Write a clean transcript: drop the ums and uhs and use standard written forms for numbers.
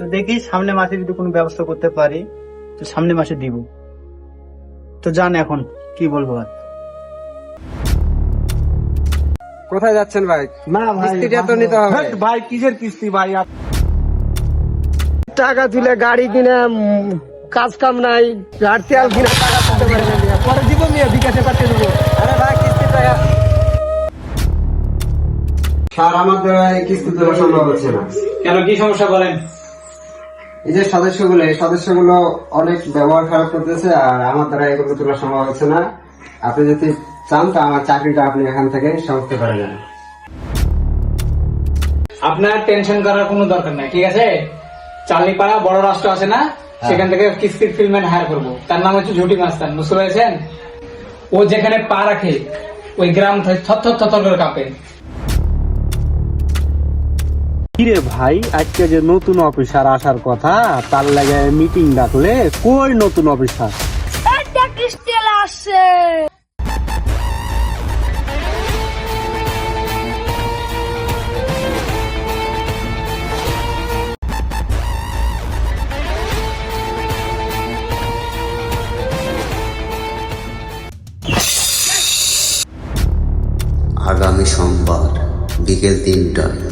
তো দেখি সামনে মাসে যদি কোনো ব্যবস্থা করতে পারি তো সামনে মাসে দিব। তো জান এখন কি বলবো আর। কোথায় যাচ্ছেন ভাই? না ভাই, কিস্তিটা তো নিতে হবে। ভাই কিসের কিস্তি ভাই? টাকা তুলে গাড়ি কিনে কাজ কাম নাই, আর তেল কিনে টাকা তুলতে পারবেন না। পরে দিব নিয়ে বিকাশে পাঠিয়ে দেবো। আরে ভাই কিস্তির টাকা স্যার আমার দ্বারা এই কিস্তি তোলা সম্ভব হচ্ছে না। কেন, কি সমস্যা বলেন? এই যে এই সদস্যগুলো অনেক ব্যবহার খারাপ করতেছে, আর আমার দ্বারা এগুলো তোলা সম্ভব হচ্ছে না। আপনি যদি চান তো আমার চাকরিটা আপনি এখান থেকে সমাপ্ত করে দেন। আপনার টেনশন করার কোনো দরকার নাই, ঠিক আছে? চালিপাড়া বড় রাষ্ট্র আছে না, সেখান থেকে কিস্তির ফিল্ডম্যান হায়ার করবো। তার নাম হচ্ছে ঝুটি মাস্তান, বুঝতে পেরেছেন? ও যেখানে পা রাখে ওই গ্রাম থর থর করে কাঁপে। কিরে ভাই, আজকে যে নতুন অফিসার আসার কথা, তার লাগে মিটিং ডাকলে, কই নতুন অফিসার? একটা কিস্তি আসছে। আগামী সোমবার বিকেল 3টায়